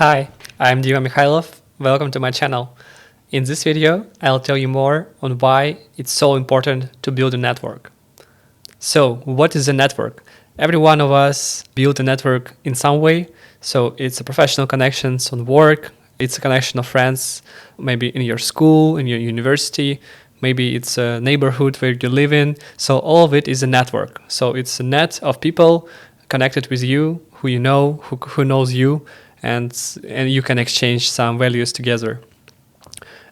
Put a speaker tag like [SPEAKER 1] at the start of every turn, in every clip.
[SPEAKER 1] Hi, I'm Dima Mikhailov. Welcome to my channel. In this video, I'll tell you more on why it's so important to build a network. So, what is a network? Every one of us build a network in some way. So, it's a professional connections on work, it's a connection of friends, maybe in your school, in your university, maybe it's a neighborhood where you live in. So, all of it is a network. So, it's a net of people connected with you, who you know, who knows you, and you can exchange some values together.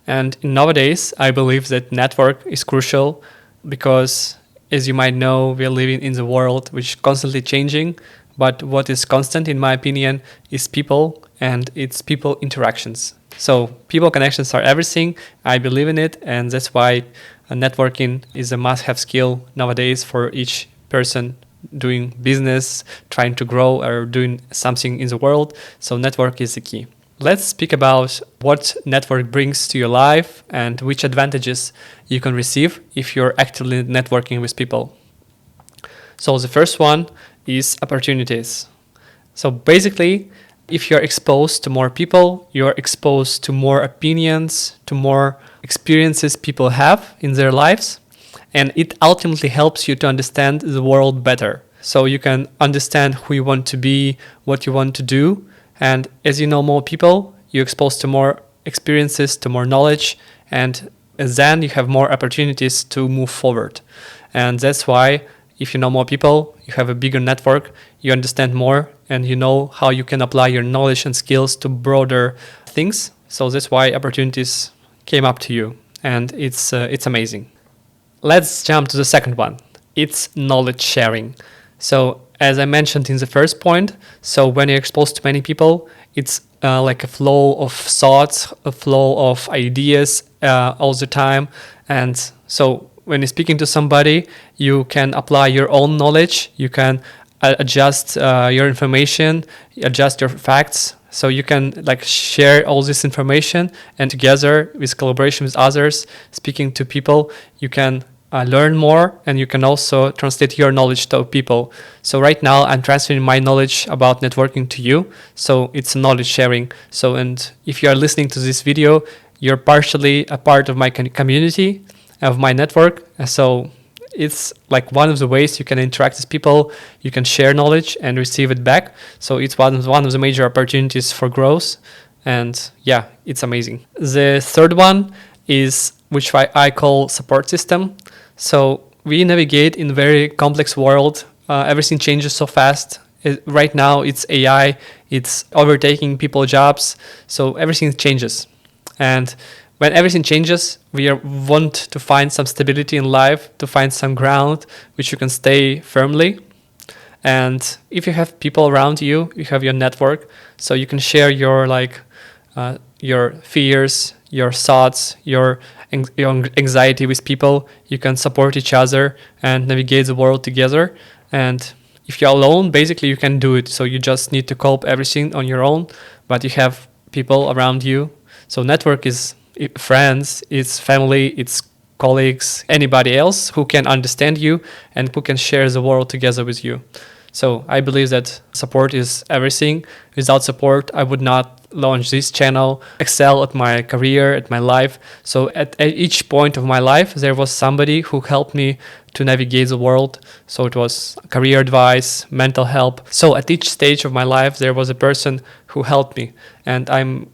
[SPEAKER 1] And nowadays, I believe that network is crucial because, as you might know, we are living in the world which is constantly changing. But what is constant, in my opinion, is people and it's people interactions. So people connections are everything. I believe in it, and that's why networking is a must-have skill nowadays for each person doing business, trying to grow, or doing something in the world. So network is the key. Let's speak about what network brings to your life and which advantages you can receive if you're actively networking with people. So the first one is opportunities. So basically, if you're exposed to more people, you're exposed to more opinions, to more experiences people have in their lives, and it ultimately helps you to understand the world better. So you can understand who you want to be, what you want to do, and as you know more people, you're exposed to more experiences, to more knowledge, and then you have more opportunities to move forward. And that's why if you know more people, you have a bigger network, you understand more, and you know how you can apply your knowledge and skills to broader things. So that's why opportunities came up to you, and it's amazing. Let's jump to the second one. It's knowledge sharing. So as I mentioned in the first point, so when you're exposed to many people, it's like a flow of thoughts, a flow of ideas all the time. And so when you're speaking to somebody, you can apply your own knowledge, you can adjust your information, adjust your facts. So you can like share all this information, and together with collaboration with others, speaking to people, you can learn more, and you can also translate your knowledge to people. So right now I'm transferring my knowledge about networking to you. So it's knowledge sharing. So, and if you are listening to this video, you're partially a part of my community, of my network. So it's like one of the ways you can interact with people, you can share knowledge and receive it back. So it's one of the major opportunities for growth. And yeah, it's amazing. The third one is, which I call support system. So we navigate in a very complex world. Everything changes so fast. Right now it's AI, it's overtaking people's jobs. So everything changes. And when everything changes, we want to find some stability in life, to find some ground which you can stay firmly. And if you have people around you, you have your network, so you can share your your fears, your thoughts, your anxiety with people. You can support each other and navigate the world together. And if you're alone, basically you can do it. So you just need to cope everything on your own, but you have people around you. So network is friends, it's family, it's colleagues, anybody else who can understand you and who can share the world together with you. So I believe that support is everything. Without support, I would not launch this channel, excel at my career, at my life. So at each point of my life, there was somebody who helped me to navigate the world. So it was career advice, mental help. So at each stage of my life, there was a person who helped me, and I'm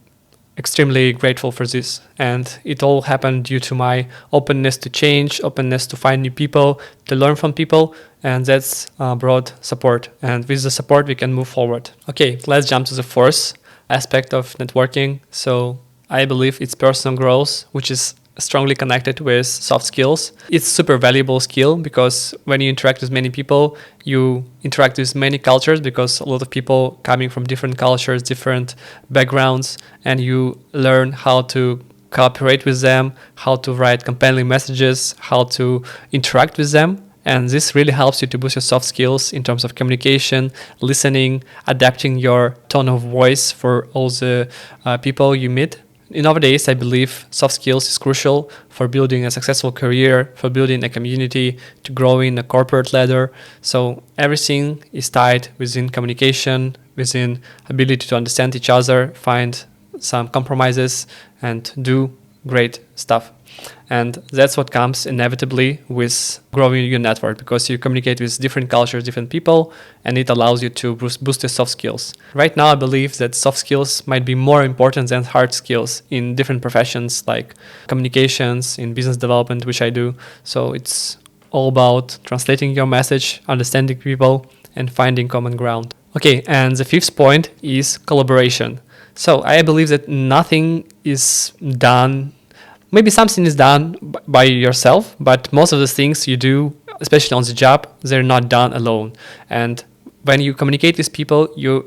[SPEAKER 1] extremely grateful for this. And it all happened due to my openness to change, openness to find new people, to learn from people, and that's broad support. And with the support, we can move forward. Okay, let's jump to the fourth aspect of networking. So I believe it's personal growth, which is strongly connected with soft skills. It's super valuable skill because when you interact with many people, you interact with many cultures, because a lot of people coming from different cultures, different backgrounds, and you learn how to cooperate with them, how to write compelling messages, how to interact with them. And this really helps you to boost your soft skills in terms of communication, listening, adapting your tone of voice for all the people you meet. Nowadays, I believe soft skills is crucial for building a successful career, for building a community, to grow in a corporate ladder. So everything is tied within communication, within ability to understand each other, find some compromises, and do great stuff. And that's what comes inevitably with growing your network, because you communicate with different cultures, different people, and it allows you to boost your soft skills. Right now, I believe that soft skills might be more important than hard skills in different professions like communications, in business development, which I do. So it's all about translating your message, understanding people, and finding common ground. Okay, and the fifth point is collaboration. So I believe that nothing is done. Maybe something is done by yourself, but most of the things you do, especially on the job, they're not done alone. And when you communicate with people, you're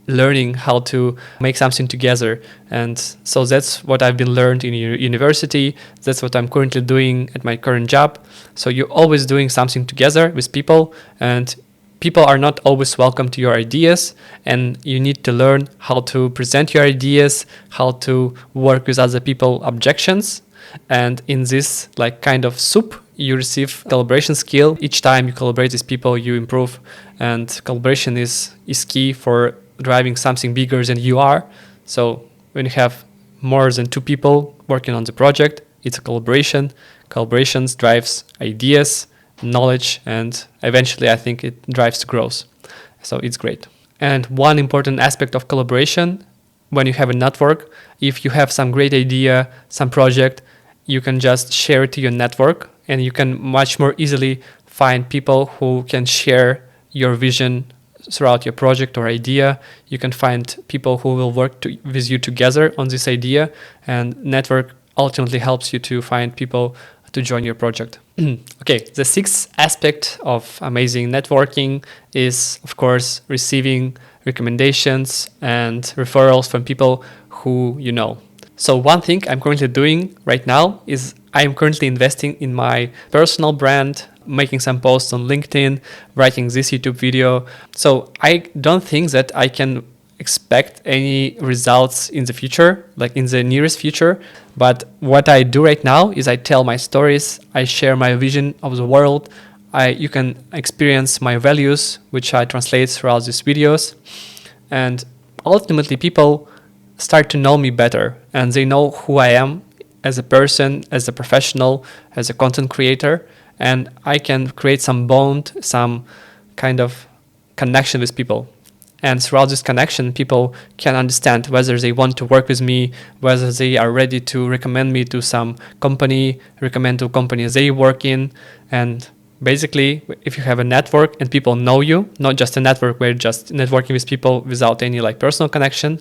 [SPEAKER 1] learning how to make something together. And so that's what I've been learned in university. That's what I'm currently doing at my current job. So you're always doing something together with people, and people are not always welcome to your ideas, and you need to learn how to present your ideas, how to work with other people's objections. And in this like kind of soup, you receive collaboration skill. Each time you collaborate with people, you improve, and collaboration is key for driving something bigger than you are. So when you have more than 2 people working on the project, it's a collaboration. Collaborations drives ideas, knowledge, and eventually I think it drives growth. So it's great. And one important aspect of collaboration, when you have a network, if you have some great idea, some project, you can just share it to your network, and you can much more easily find people who can share your vision throughout your project or idea. You can find people who will work with you together on this idea, and network ultimately helps you to find people to join your project. Okay, the sixth aspect of amazing networking is, of course, receiving recommendations and referrals from people who you know. So one thing I'm currently doing right now is I'm currently investing in my personal brand, making some posts on LinkedIn, writing this YouTube video. So I don't think that I can expect any results in the future, like in the nearest future. But what I do right now is I tell my stories, I share my vision of the world. You can experience my values, which I translate throughout these videos. And ultimately people start to know me better, and they know who I am as a person, as a professional, as a content creator, and I can create some bond, some kind of connection with people. And throughout this connection, people can understand whether they want to work with me, whether they are ready to recommend me to some company, recommend to companies they work in. And basically, if you have a network and people know you, not just a network where you're just networking with people without any like personal connection,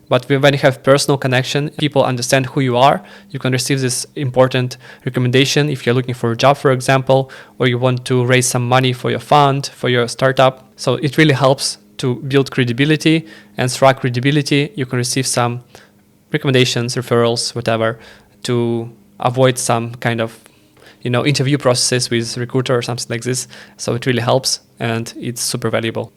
[SPEAKER 1] but when you have personal connection, people understand who you are. You can receive this important recommendation if you're looking for a job, for example, or you want to raise some money for your fund, for your startup. So it really helps to build credibility, and through credibility, you can receive some recommendations, referrals, whatever, to avoid some kind of interview processes with recruiter or something like this. So it really helps, and it's super valuable.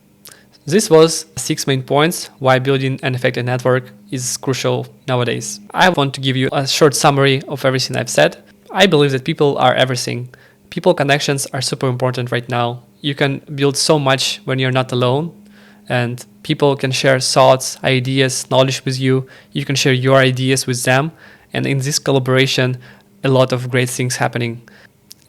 [SPEAKER 1] This was 6 main points why building an effective network is crucial nowadays. I want to give you a short summary of everything I've said. I believe that people are everything. People connections are super important right now. You can build so much when you're not alone, and people can share thoughts, ideas, knowledge with you. You can share your ideas with them, and in this collaboration, a lot of great things happening.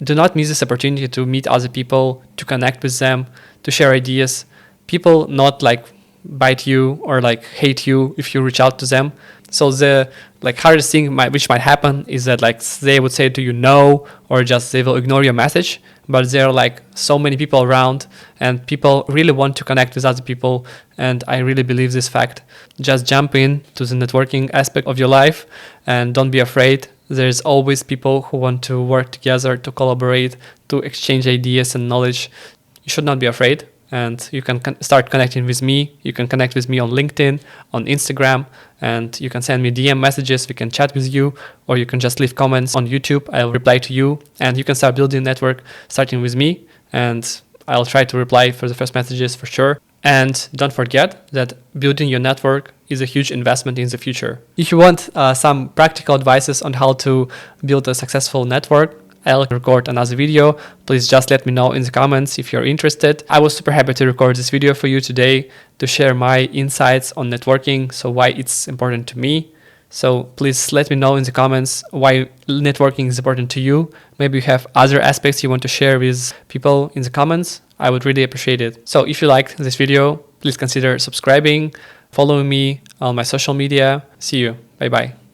[SPEAKER 1] Do not miss this opportunity to meet other people, to connect with them, to share ideas. People not like bite you or like hate you if you reach out to them. So the hardest thing which might happen is that they would say to you no, or just they will ignore your message. But there are so many people around, and people really want to connect with other people. And I really believe this fact. Just jump in to the networking aspect of your life, and don't be afraid. There's always people who want to work together, to collaborate, to exchange ideas and knowledge. You should not be afraid. And you can start connecting with me. You can connect with me on LinkedIn, on Instagram, and you can send me DM messages. We can chat with you, or you can just leave comments on YouTube. I'll reply to you, and you can start building a network starting with me, and I'll try to reply for the first messages for sure. And don't forget that building your network is a huge investment in the future. If you want some practical advices on how to build a successful network, I'll record another video. Please just let me know in the comments if you're interested. I was super happy to record this video for you today to share my insights on networking, so why it's important to me. So please let me know in the comments why networking is important to you. Maybe you have other aspects you want to share with people in the comments. I would really appreciate it. So if you liked this video, please consider subscribing, following me on my social media. See you. Bye bye.